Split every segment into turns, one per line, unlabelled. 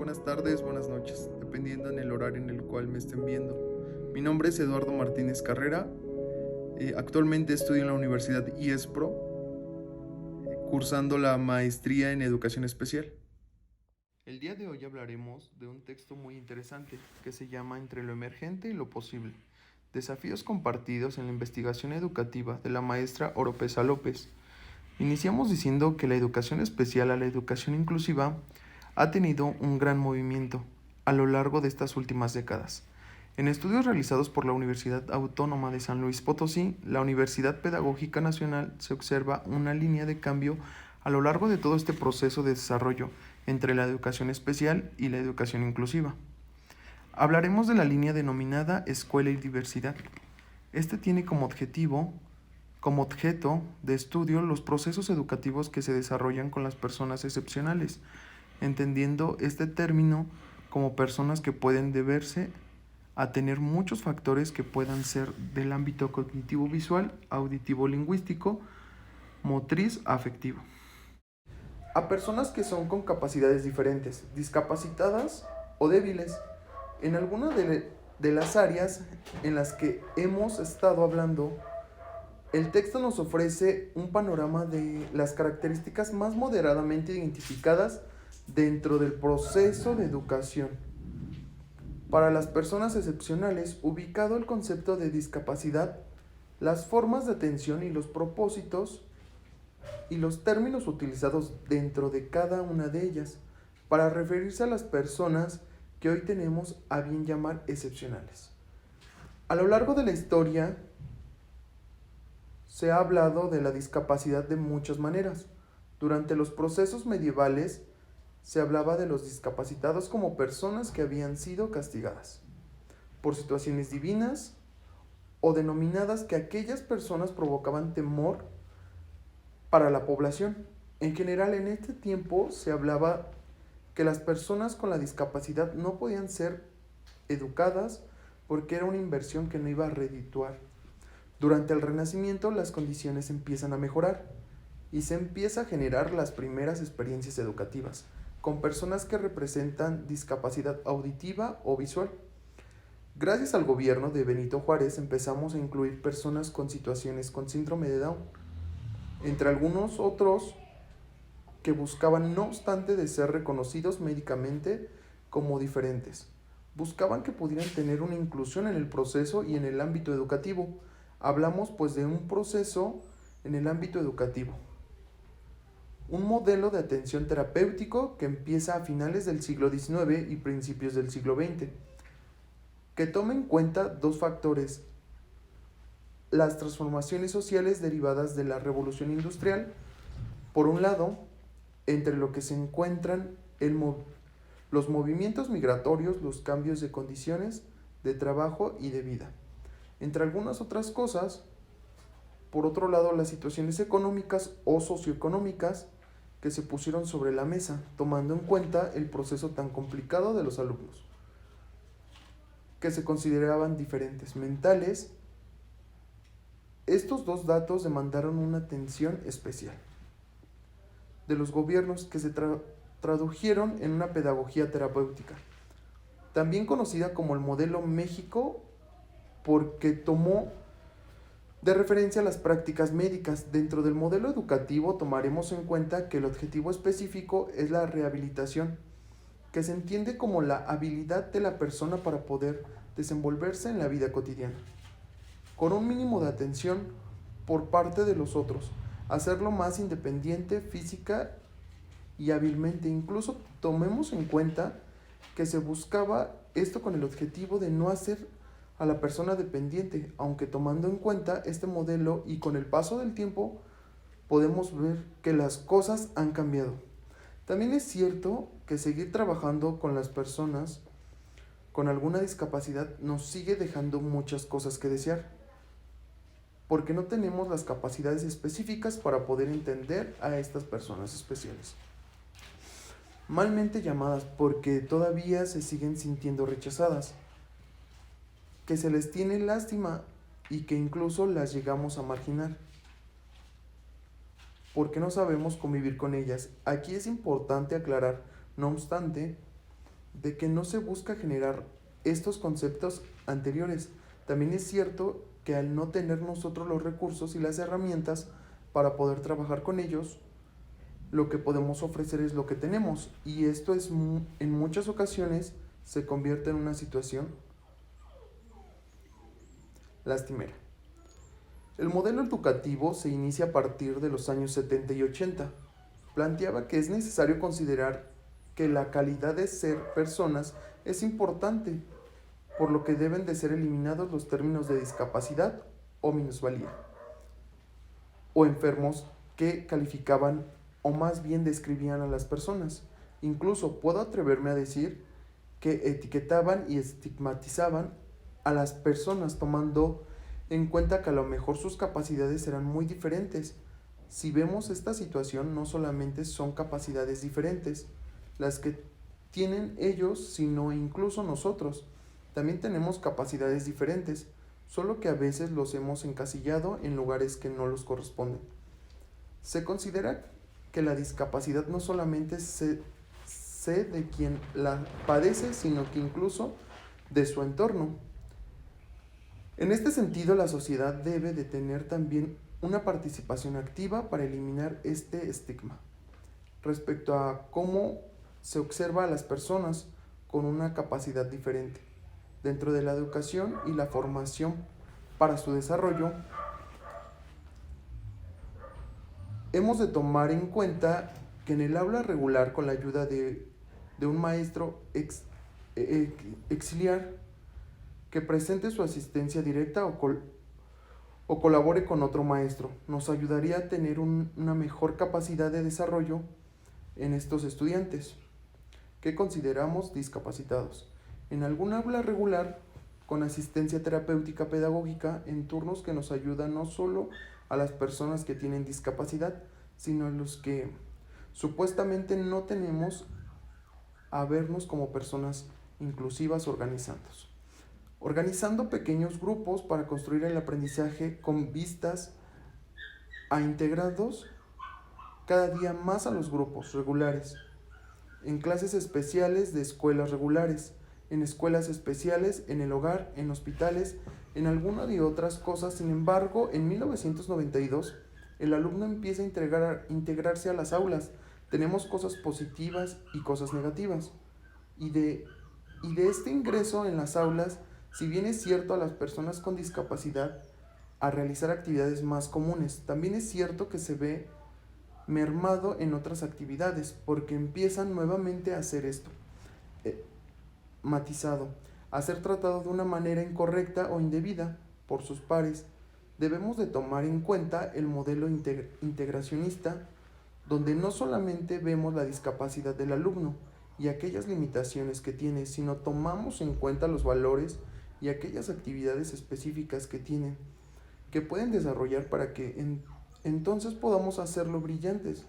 buenas tardes, buenas noches, dependiendo en el horario en el cual me estén viendo. Mi nombre es Eduardo Martínez Carrera. Actualmente estudio en la Universidad IESPRO, cursando la maestría en Educación Especial. El día de hoy hablaremos de un texto muy interesante que se llama Entre lo emergente y lo posible. Desafíos compartidos en la investigación educativa de la maestra Oropesa López. Iniciamos diciendo que la educación especial a la educación inclusiva ha tenido un gran movimiento a lo largo de estas últimas décadas. En estudios realizados por la Universidad Autónoma de San Luis Potosí, la Universidad Pedagógica Nacional, se observa una línea de cambio a lo largo de todo este proceso de desarrollo entre la educación especial y la educación inclusiva. Hablaremos de la línea denominada Escuela y Diversidad. Este tiene como objeto de estudio los procesos educativos que se desarrollan con las personas excepcionales, entendiendo este término como personas que pueden deberse a tener muchos factores que puedan ser del ámbito cognitivo visual, auditivo lingüístico, motriz afectivo. A personas que son con capacidades diferentes, discapacitadas o débiles, en alguna de las áreas en las que hemos estado hablando. El texto nos ofrece un panorama de las características más moderadamente identificadas dentro del proceso de educación. Para las personas excepcionales, ubicado el concepto de discapacidad, las formas de atención y los propósitos y los términos utilizados dentro de cada una de ellas para referirse a las personas que hoy tenemos a bien llamar excepcionales. A lo largo de la historia, se ha hablado de la discapacidad de muchas maneras. Durante los procesos medievales se hablaba de los discapacitados como personas que habían sido castigadas por situaciones divinas o denominadas que aquellas personas provocaban temor para la población. En general, en este tiempo se hablaba que las personas con la discapacidad no podían ser educadas porque era una inversión que no iba a redituar. Durante el Renacimiento las condiciones empiezan a mejorar y se empieza a generar las primeras experiencias educativas con personas que representan discapacidad auditiva o visual. Gracias al gobierno de Benito Juárez empezamos a incluir personas con situaciones con síndrome de Down, entre algunos otros que buscaban, no obstante de ser reconocidos médicamente como diferentes, buscaban que pudieran tener una inclusión en el proceso y en el ámbito educativo. Hablamos pues de un proceso en el ámbito educativo. Un modelo de atención terapéutico que empieza a finales del siglo XIX y principios del siglo XX, que toma en cuenta dos factores: las transformaciones sociales derivadas de la revolución industrial, por un lado, entre lo que se encuentran los movimientos migratorios, los cambios de condiciones de trabajo y de vida. Entre algunas otras cosas, por otro lado, las situaciones económicas o socioeconómicas que se pusieron sobre la mesa, tomando en cuenta el proceso tan complicado de los alumnos, que se consideraban diferentes mentales. Estos dos datos demandaron una atención especial de los gobiernos que se tradujeron en una pedagogía terapéutica, también conocida como el modelo México, porque tomó de referencia a las prácticas médicas. Dentro del modelo educativo tomaremos en cuenta que el objetivo específico es la rehabilitación, que se entiende como la habilidad de la persona para poder desenvolverse en la vida cotidiana, con un mínimo de atención por parte de los otros, hacerlo más independiente física y hábilmente. Incluso tomemos en cuenta que se buscaba esto con el objetivo de no hacer a la persona dependiente, aunque tomando en cuenta este modelo y con el paso del tiempo podemos ver que las cosas han cambiado. También es cierto que seguir trabajando con las personas con alguna discapacidad nos sigue dejando muchas cosas que desear, porque no tenemos las capacidades específicas para poder entender a estas personas especiales, malmente llamadas, porque todavía se siguen sintiendo rechazadas, que se les tiene lástima y que incluso las llegamos a marginar, porque no sabemos convivir con ellas. Aquí es importante aclarar, no obstante, de que no se busca generar estos conceptos anteriores. También es cierto que al no tener nosotros los recursos y las herramientas para poder trabajar con ellos, lo que podemos ofrecer es lo que tenemos, y esto es en muchas ocasiones se convierte en una situación lastimera. El modelo educativo se inicia a partir de los años 70 y 80. Planteaba que es necesario considerar que la calidad de ser personas es importante, por lo que deben de ser eliminados los términos de discapacidad o minusvalía, o enfermos que calificaban o más bien describían a las personas. Incluso puedo atreverme a decir que etiquetaban y estigmatizaban a las personas, tomando en cuenta que a lo mejor sus capacidades serán muy diferentes. Si vemos esta situación, no solamente son capacidades diferentes las que tienen ellos, sino incluso nosotros. También tenemos capacidades diferentes, solo que a veces los hemos encasillado en lugares que no los corresponden. Se considera que la discapacidad no solamente se de quien la padece, sino que incluso de su entorno. En este sentido, la sociedad debe de tener también una participación activa para eliminar este estigma respecto a cómo se observa a las personas con una capacidad diferente. Dentro de la educación y la formación para su desarrollo, hemos de tomar en cuenta que en el aula regular, con la ayuda de un maestro auxiliar que presente su asistencia directa o colabore con otro maestro, nos ayudaría a tener una mejor capacidad de desarrollo en estos estudiantes que consideramos discapacitados. En algún aula regular, con asistencia terapéutica pedagógica en turnos que nos ayudan no solo a las personas que tienen discapacidad, sino a los que supuestamente no tenemos, a vernos como personas inclusivas organizando pequeños grupos para construir el aprendizaje con vistas a integrados cada día más a los grupos regulares, en clases especiales de escuelas regulares, en escuelas especiales, en el hogar, en hospitales, en alguna de otras cosas. Sin embargo, en 1992, el alumno empieza a integrarse a las aulas. Tenemos cosas positivas y cosas negativas. Y de este ingreso en las aulas, si bien es cierto a las personas con discapacidad a realizar actividades más comunes, también es cierto que se ve mermado en otras actividades, porque empiezan nuevamente a hacer esto, matizado, a ser tratado de una manera incorrecta o indebida por sus pares. Debemos de tomar en cuenta el modelo integracionista, donde no solamente vemos la discapacidad del alumno y aquellas limitaciones que tiene, sino tomamos en cuenta los valores y aquellas actividades específicas que tienen, que pueden desarrollar para que entonces podamos hacerlo brillantes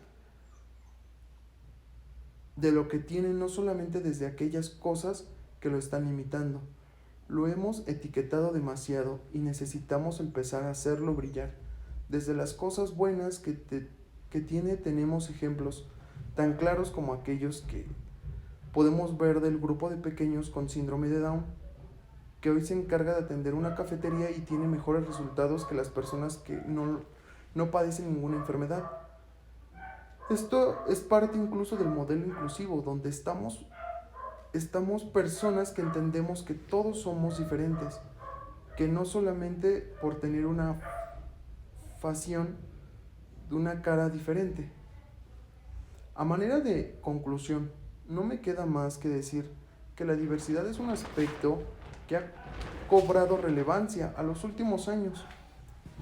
de lo que tienen, no solamente desde aquellas cosas que lo están limitando. Lo hemos etiquetado demasiado y necesitamos empezar a hacerlo brillar. Desde las cosas buenas que tiene, tenemos ejemplos tan claros como aquellos que podemos ver del grupo de pequeños con síndrome de Down, que hoy se encarga de atender una cafetería y tiene mejores resultados que las personas que no padecen ninguna enfermedad. Esto es parte incluso del modelo inclusivo, donde estamos personas que entendemos que todos somos diferentes, que no solamente por tener una facción de una cara diferente. A manera de conclusión, no me queda más que decir que la diversidad es un aspecto que ha cobrado relevancia a los últimos años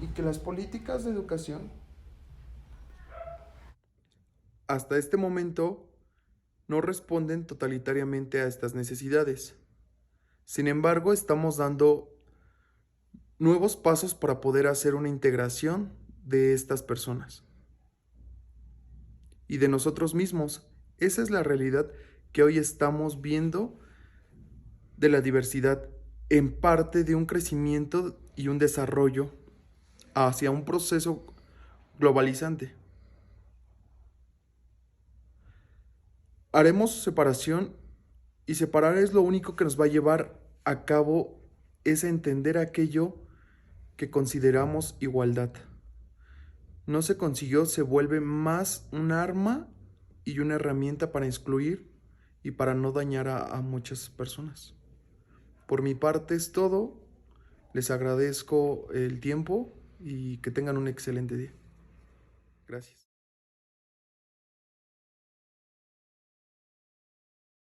y que las políticas de educación hasta este momento no responden totalitariamente a estas necesidades. Sin embargo, estamos dando nuevos pasos para poder hacer una integración de estas personas y de nosotros mismos. Esa es la realidad que hoy estamos viendo de la diversidad, en parte de un crecimiento y un desarrollo hacia un proceso globalizante. Haremos separación Y separar es lo único que nos va a llevar a cabo es entender aquello que consideramos igualdad. No se consiguió, se vuelve más un arma y una herramienta para excluir y para no dañar a muchas personas. Por mi parte es todo. Les agradezco el tiempo y que tengan un excelente día. Gracias.